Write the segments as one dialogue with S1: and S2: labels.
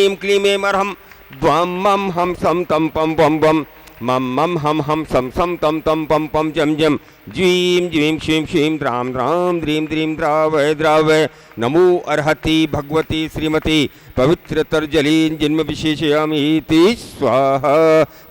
S1: श्रीं क्लीं ऐं अर्हं द्वां मं हम सम तम पम पम पम मम मम हम सम सम तम तम पम पम जम जम ज्वीं ज्वीं क्षीं क्षीं द्रां द्रां द्रीं द्रीं द्रावय द्रावय नमो अर्हति भगवती श्रीमती पवित्रतर्जलीं जन्म विशेषयामीति स्वाहा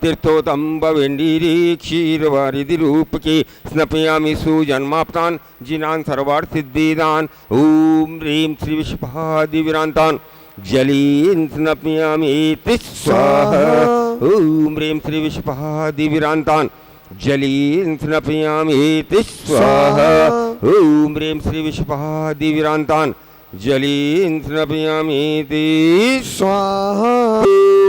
S1: तीर्थोतम भवेन्दीरी क्षीरवारिधि रूपकी स्नपयामि सुजन्माप्तान् जिनान् सर्वार्थसिद्धिदान् ॐ ह्रीं श्री विश्वादिविरान्तान् जलीन् स्नपयामीति स्वाहा ॐ ह्रीं श्री विश्वादिविरान्तान् जलीन् स्नपयामीति स्वाहा ॐ ह्रीं श्री विश्वादिविरान्तान् जलीन् स्नपयामीति
S2: स्वाहा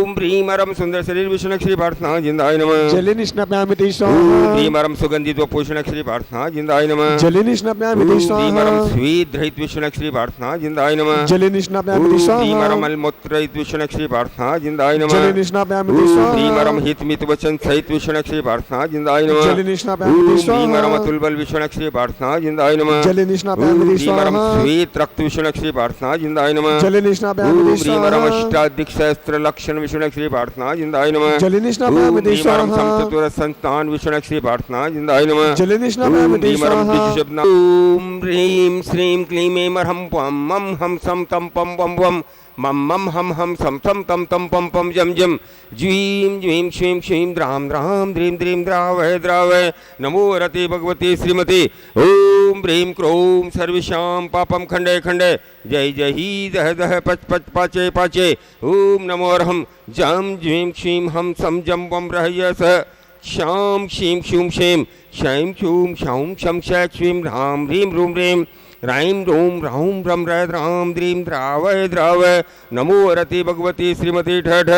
S1: ओम ह्रीं अरम सुंदर शरीर विष्णु श्री प्रार्थना जिंदाय नमः
S2: जलिनी स्नपयामिति
S1: ओम
S2: स्वाहा
S1: ह्रीं अरम सुगंधित व पोषण श्री प्रार्थना जिंदाय नमः
S2: जलिनी स्नपयामिति
S1: ओम ह्रीं
S2: स्वाहा
S1: अरम स्वीत रहित विष्णु श्री प्रार्थना जिंदाय नमः
S2: जलिनी
S1: ओम
S2: स्नपयामिति
S1: ह्रीं
S2: स्वाहा
S1: अरम अलमूत्र रहित विष्णु श्री प्रार्थना जिंदाय नमः
S2: जलिनी स्नपयामिति
S1: ओम ह्रीं
S2: स्वाहा
S1: अरम हित मित वचन सहित विष्णु श्री प्रार्थना जिंदाय नमः
S2: जलिनी
S1: ओम
S2: स्नपयामिति
S1: ह्रीं
S2: स्वाहा
S1: अरम अतुल बल विष्णु श्री प्रार्थना जिंदाय नमः
S2: जलिनी
S1: ओम
S2: स्नपयामिति
S1: ह्रीं अरम
S2: स्वाहा
S1: स्वीत रक्त विष्णु श्री प्रार्थना जिंदाय नमः
S2: जलिनी
S1: ओम
S2: स्नपयामिति
S1: ह्रीं अरम
S2: स्वाहा
S1: अष्टाधिक सहस्त्र लक्षण विष्णु श्री प्रार्थना जिंदाय नमः
S2: जलिनी स्नपयामिति
S1: ह्रीं अरम
S2: स्वाहा
S1: समचतुर संतान विष्णु श्री प्रार्थना जिंदाय नमः
S2: जलिनी स्नपयामिति स्वाहा
S1: ओम ह्रीं श्रीं क्लीं ऐं अर्हं पं मं हम सम तम पम पम पम मम मम हम सम सम तम तम पम पम जम जम ज्वीं ज्वीं क्षीं क्षीं द्रां द्रां द्रीं द्रीं द्रावय द्रावय नमो रते भगवती श्रीमती ओम ह्रीं क्रों सर्वेषां पापं खण्डय खण्डय जय जय ही दह दह पच पच पाचे पाचे ओम नमो अर्हं जं ज्वीं क्षीं हम सम जम वम रहय स शां क्षीं क्षूं क्षें क्षैं क्षूं क्षौं क्षं क्षै क्षीं ह्रां ह्रीं रूं ह्रीं राईं रूं राहुं रं रय द्रां द्रीं द्रावय द्रावय नमो रति भगवती श्रीमती ठठ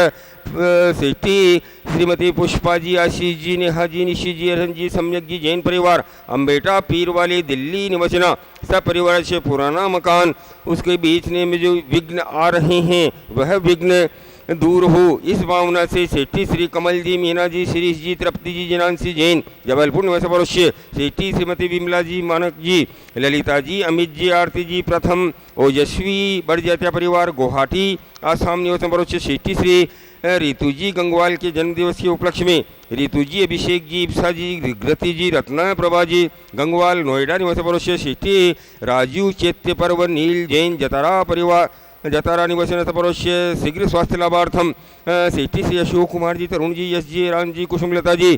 S1: सिद्धि श्रीमती पुष्पा जी आशीष जी नेहा जी निशी जी अरहन जी सम्यक जी जैन परिवार अम्बेटा पीर वाली दिल्ली निवासना सब परिवार से पुराना मकान उसके बीच में जो विघ्न आ रहे हैं वह विघ्न दूर हो इस भावना से सेठी श्री कमल जी मीना जी शिरीष जी तृप्ति जी जिनांशी जैन जबलपुर निवास परोश्य सेठी श्रीमती विमला जी मानक जी ललिता जी अमित जी आरती जी प्रथम ओजस्वी बड़जात्या परिवार गुवाहाटी आसाम निवास परोश्य सेठी श्री रितु जी गंगवाल के जन्मदिवस के उपलक्ष्य में रितु जी अभिषेक जी इप्सा जी ग्रति जी रत्ना प्रभा जी गंगवाल नोएडा निवास परोश्य सेठी राजीव चैत्य पर्व नील जैन जतारा परिवार जतारा निवासन परोश्य शीघ्र स्वास्थ्य लाभार्थम सेठी श्री अशोक कुमार जी तरुण जी यश जी राम जी कुसुमलता जी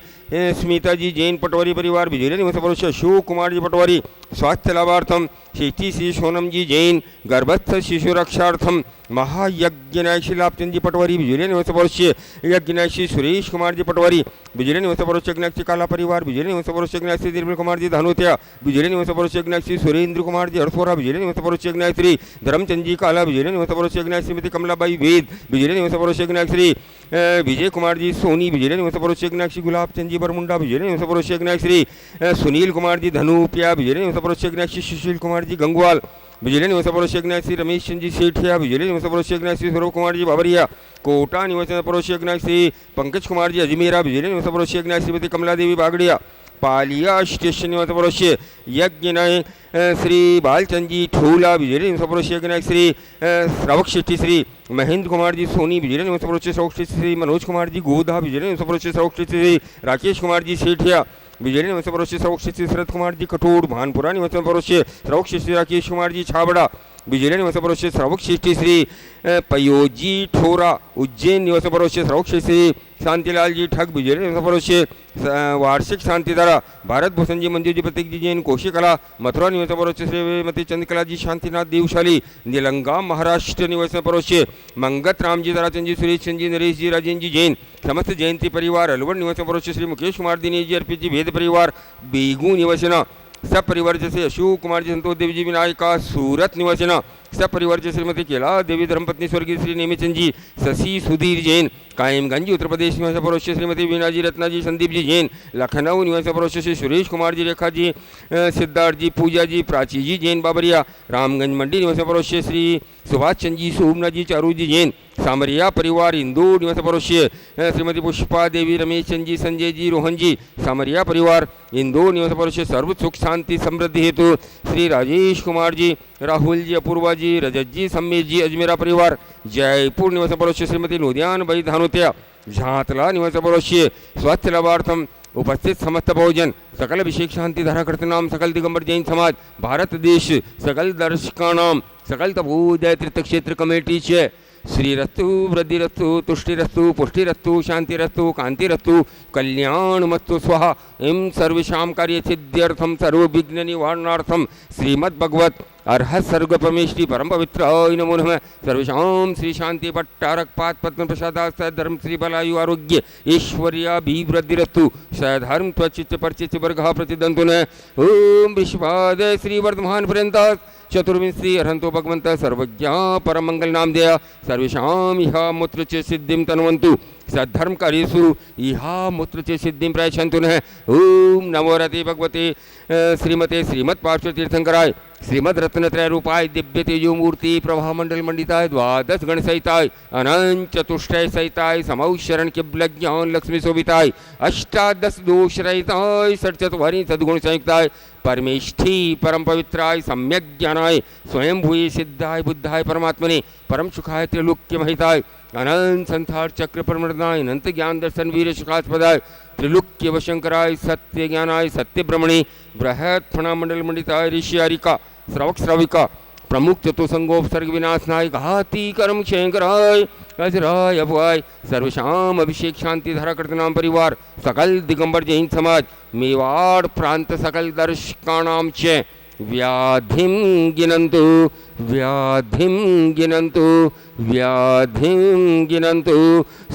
S1: स्मिता जी जैन पटवारी परिवार बिजली निवास परोश्य अशोक कुमार जी पटवारी स्वास्थ्य लाभार्थम सेठी श्री सोनम जी जैन गर्भस्थ शिशु रक्षार्थम महायज्ञ नायक श्री लाभचंद जी पटवारी बिजली निवास परोश्य यज्ञ नायक श्री सुरेश कुमार जी पटवारी बिजली निवास परोश्य नायक श्री काला परिवार बिजली निवास परोश्य नायक श्री निर्मल कुमार जी धानोत्या बिजली निवास परोश्य नायक श्री सुरेंद्र कुमार जी हरसोरा बिजली निवास परोश्य नायक श्री धर्मचंद जी काला बिजली निवास परोश्य नायक श्रीमती कमलाबाई वेद बिजली निवास परोश्य नायक श्री विजय कुमार जी सोनी बिजली निवास परोश्य नायक श्री गुलाब चंद जी बरमुंडा बिजली निवास परोश्य नायक श्री सुनील कुमार जी धनुपिया बिजली निवास परोश्य नायक श्री सुशील कुमार जी गंगवाल बिजली निवास परोश्य नायक श्री रमेश चंद जी सेठिया बिजली निवास परोश्य नायक श्री सौरभ कुमार जी बाबरिया कोटा निवास परोश्य नायक श्री पंकज कुमार जी अजमेरा बिजली निवास परोश्य नायक श्रीमती कमला देवी बागड़िया पालिया स्टेशन निवास परोश्य यज्ञ नायक श्री बालचंद जी ठोला बिजली निवास परोश्य नायक श्री श्रावक शेट्टी श्री महेंद्र कुमार जी सोनी बिजली निवास परोश्य श्रावक शेट्टी श्री मनोज कुमार जी गोधा बिजली निवास परोश्य श्रावक शेट्टी श्री राकेश कुमार जी सेठिया बिजली निवास परोश्य श्रावक शेट्टी शरद कुमार जी कठोर भानपुरा निवास परोश्य श्रावक शेट्टी राकेश कुमार जी छाबड़ा बिजली निवास परोश्य श्रावक शेट्टी श्री पयोजी ठोरा उज्जैन निवास परोश्य श्रावक शेट्टी श्री शांतिलाल जी ठग बिजली निवास परोश्य वार्षिक शांतिधारा भारत भूषण जी मंजू जी प्रतीक जी जैन कोशिकला मथुरा निवास परोश्य श्रीमती चंद्रकला जी शांतिनाथ देवशाली निलंगा महाराष्ट्र निवास परोश्य मंगत राम जी ताराचंद जी सुरेश चंद जी नरेश जी राजेंद्र जी जैन समस्त जयंती परिवार अलवर निवास परोश्य श्री मुकेश कुमार दिनेश जी अर्पित जी भेद परिवार बेगू निवासना सब परिवार जैसे अशोक कुमार जी संतोष देवी जी विनायका सूरत निवासना सब परिवार जैसे श्रीमती केला देवी धर्मपत्नी स्वर्गीय श्री नेमिचंद जी शशि सुधीर जैन कायमगंज उत्तर प्रदेश निवास परोश्य श्रीमती वीणा जी रत्ना जी संदीप जी जैन लखनऊ निवास परोश्य श्री सुरेश कुमार जी रेखा जी सिद्धार्थ जी पूजा जी प्राची जी जैन बाबरिया रामगंज मंडी निवास परोश्य श्री सुभाष चंद जी सोमनाथ जी चारू जी जैन सामरिया परिवार इंदौर निवास परोश्य श्रीमती पुष्पा देवी रमेश चंद जी संजय जी रोहन जी सामरिया परिवार इंदौर निवास परोश्य सर्व सुख शांति समृद्धि हेतु श्री राजेश कुमार जी राहुल जी, अपूर्वा जी, रजत जी, सम्मेश जी, अजमेरा परिवार, जयपुर निवास परोश्य श्रीमती नोदियान भाई धानोत्या, झांतला निवास परोश्य स्वास्थ्य लाभार्थम उपस्थित समस्त बहुजन, सकल अभिषेक शांति धारा करते नाम, सकल दिगंबर जैन समाज, भारत देश, सकल दर्शकानाम, सकल तपोदय तीर्थ क्षेत्र कमेटीचे श्रीरस्तु वृद्धिरस्तु तुष्टिरस्तु पुष्टिरस्तु शांतिरस्तु कांतिरस्तु कल्याणमस्तु स्वाहा। इम सर्वेषां कार्यसिद्ध्यर्थं सर्वविघ्न निवारणार्थं श्रीमद्भगवत अर्हत सर्ग परमेश्वरी परम पवित्राय नमो नमः। सर्वेषां श्री शांति पट्टारक पाद पद्म प्रसादात् धर्म श्री बलायु आरोग्य ऐश्वर्याभिवृद्धिरस्तु सधर्म त्वचित परचित वर्गः प्रतिदन्तु न। ओम विश्वाद श्री वर्धमान पर्यन्तात् चतुर्विंशी अर्हन्तो भगवन्तः सर्वज्ञा परम मंगल नाम देया सर्वेषां इह मूत्र च सिद्धिं तन्वन्तु सद्धर्म कार्येषु इह मूत्र च सिद्धिं प्रयच्छन्तु नः। ओम नमो रते भगवते श्रीमते श्रीमत् पार्श्व तीर्थंकराय श्रीमद रत्नत्रय रूपाय दिव्य तेजो मूर्ति प्रभा मंडल मंडिताय द्वादश गण सहिताय अनंत चतुष्टय सहिताय समौ शरण किबल ज्ञान लक्ष्मी शोभिताय अष्टादश दोष रहिताय षट्चत्वारि सद्गुण संयुक्ताय परमेष्ठी परम पवित्राय सम्यक ज्ञानाय स्वयं भूये सिद्धाय बुद्धाय परमात्मने परम सुखाय त्रिलोक्य महिताय अनंत संसार चक्र परमृदाय अनंत ज्ञान दर्शन वीर सुखास्पदाय त्रिलोक्य वशंकराय सत्य ज्ञानाय सत्य ब्रह्मणे बृहत् फणामंडल मंडिताय ऋषियारिका श्रवक श्रविका प्रमुख चतुसंगोपसर्ग विनाशनाय घाती कर्म क्षयंकराय अजराय अभवाय सर्वेषां अभिषेक शांति धारा कर्तनाम परिवार सकल दिगंबर जैन समाज मेवाड़ प्रांत सकल दर्शकाणां च व्याधिं गिनन्तु व्याधिं गिनन्तु व्याधिं गिनन्तु।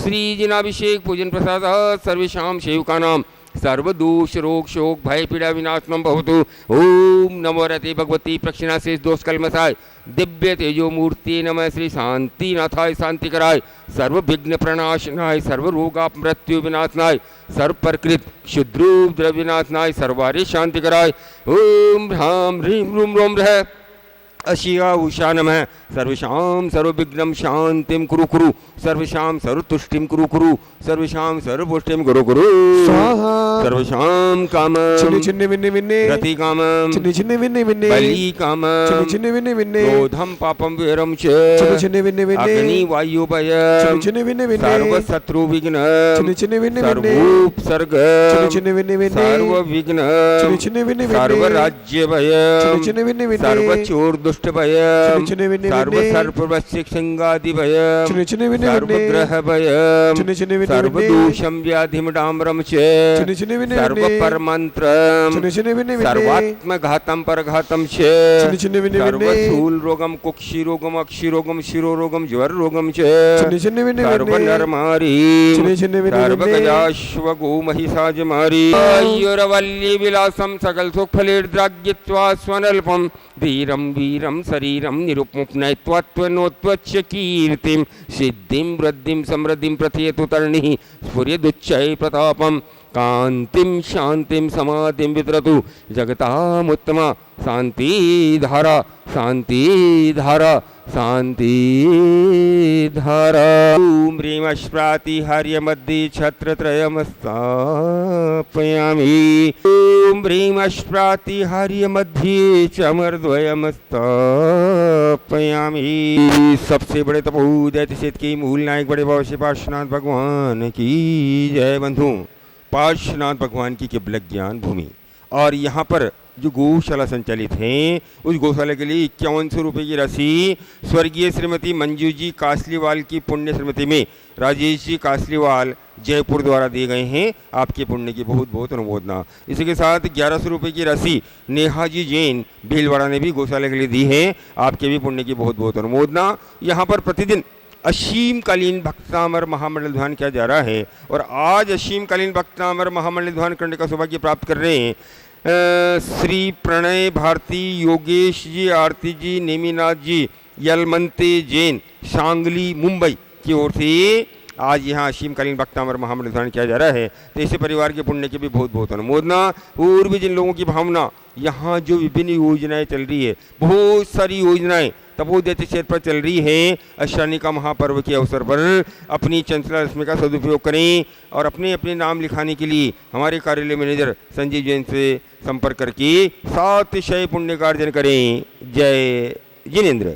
S1: श्रीजिनाभिषेक पूजन प्रसादात् सर्वेषां सेवकानां सर्वदोष रोग शोक भय पीड़ा विनाशनम भवतु। ओम नमो रते भगवती प्रक्षिणाशेष दोष कलमसाय दिव्य तेजो मूर्ति नमः श्री शांतिनाथाय शांतिकराय सर्व विघ्न प्रणाशनाय सर्व रोगा मृत्यु विनाशनाय सर्व प्रकृत क्षुद्रूप द्रव्य विनाशनाय सर्वारि शांतिकराय। ओम ह्रां ह्रीं रूं रों रः अशिया उषा नमः सर्वेषां सर्वविघ्नं शांतिं कुरु कुरु सर्वेषां सर्वतुष्टिं कुरु कुरु सर्वेषां सर्वपुष्टिं कुरु कुरु
S2: स्वाहा
S1: सर्वेषां कामं
S2: चिन्ने चिन्ने विन्ने विन्ने
S1: रति कामं
S2: चिन्ने चिन्ने विन्ने विन्ने
S1: बलि कामं
S2: चिन्ने चिन्ने विन्ने विन्ने
S1: क्रोधं पापं वीरं च
S2: चिन्ने चिन्ने विन्ने विन्ने
S1: अग्नि वायु भय
S2: चिन्ने चिन्ने विन्ने विन्ने
S1: सर्वशत्रु विघ्न
S2: चिन्ने चिन्ने विन्ने विन्ने
S1: सर्वोपसर्ग
S2: चिन्ने चिन्ने विन्ने विन्ने
S1: सर्वविघ्न
S2: चिन्ने चिन्ने विन्ने विन्ने
S1: सर्वराज्य भय
S2: चिन्ने चिन्ने विन्ने विन्ने
S1: सर्वचोर दुष्ट भय
S2: चिन्ने चिन्ने विन्ने
S1: सर्व
S2: विन्ने
S1: सर्पवश्य संगादि भय
S2: चिन्ने चिन्ने विन्ने विन्ने
S1: सर्वग्रह भय
S2: चिन्ने चिन्ने विन्ने
S1: सर्वदोषं व्याधिं डाम्रं च
S2: चिन्ने चिन्ने विन्ने विन्ने
S1: सर्वपरमन्त्रं
S2: चिन्ने चिन्ने विन्ने विन्ने
S1: सर्वात्मघातं परघातं च
S2: चिन्ने चिन्ने विन्ने विन्ने
S1: सर्वशूल रोगं कुक्षि रोगं अक्षि रोगं शिरो रोगं ज्वर रोगं च
S2: चिन्ने चिन्ने विन्ने विन्ने
S1: सर्वनरमारी
S2: चिन्ने चिन्ने विन्ने विन्ने
S1: सर्वगजाश्व गोमहिषाजमारी आयुरवल्ली विलासं सकल सुखफलेर्द्राग्यत्वा स्वनल्पं धीरं वीरं शरीरं निरुपमुपनयत्वात्वनोत्वच्च कीर्तिं सिद्धिं वृद्धिं समृद्धिं प्रथयतु तर्णिः स्फुर्यदुच्चै प्रतापं कान्तिं शान्तिं समाधिं वितरतु जगतामुत्तमा शान्तिधारा शान्तिधारा शान्तिधारा। ॐ ह्रीं अश्प्रातिहार्यमध्ये छत्रत्रयमस्तापयामि ॐ ह्रीं अश्प्रातिहार्यमध्ये चमरद्वयमस्तापयामि। सबसे बड़े तपोदय क्षेत्र की मूल नायक बड़े बाबा श्री पार्श्वनाथ भगवान की जय। बंधु पार्श्वनाथ भगवान की किबला ज्ञान भूमि और यहाँ पर जो गौशाला संचालित हैं उस गौशाला के लिए 5100 रुपये की राशि स्वर्गीय श्रीमती मंजू जी कासलीवाल की पुण्य श्रीमती में राजेश जी कासलीवाल जयपुर द्वारा दिए गए हैं। आपके पुण्य की बहुत बहुत अनुमोदना। इसी के साथ 1100 रुपये की राशि नेहा जी जैन भीलवाड़ा ने भी गौशाला के लिए दी है। आपके भी पुण्य की बहुत बहुत अनुमोदना। यहाँ पर प्रतिदिन असीमकालीन भक्तामर महामंडल ध्यान किया जा रहा है और आज असीमकालीन भक्तामर महामंडल ध्यान करने का सौभाग्य प्राप्त कर रहे हैं श्री प्रणय भारती, योगेश जी, आरती जी, नेमीनाथ जी, यलमंते जैन, सांगली मुंबई की ओर से आज यहाँ असीमकालीन भक्तामर महामंडल ध्यान किया जा रहा है। तो ऐसे परिवार के पुण्य की भी बहुत बहुत अनुमोदना। और भी जिन लोगों की भावना यहाँ जो विभिन्न योजनाएं चल रही है, बहुत सारी योजनाएं तपोदैत्य क्षेत्र पर चल रही है अष्टानिका महापर्व के अवसर पर अपनी चंचला रश्मि का सदुपयोग करें और अपने अपने नाम लिखाने के लिए हमारे कार्यालय मैनेजर संजीव जैन से संपर्क करके 7 पुण्य का अर्जन करें। जय जिनेन्द्र।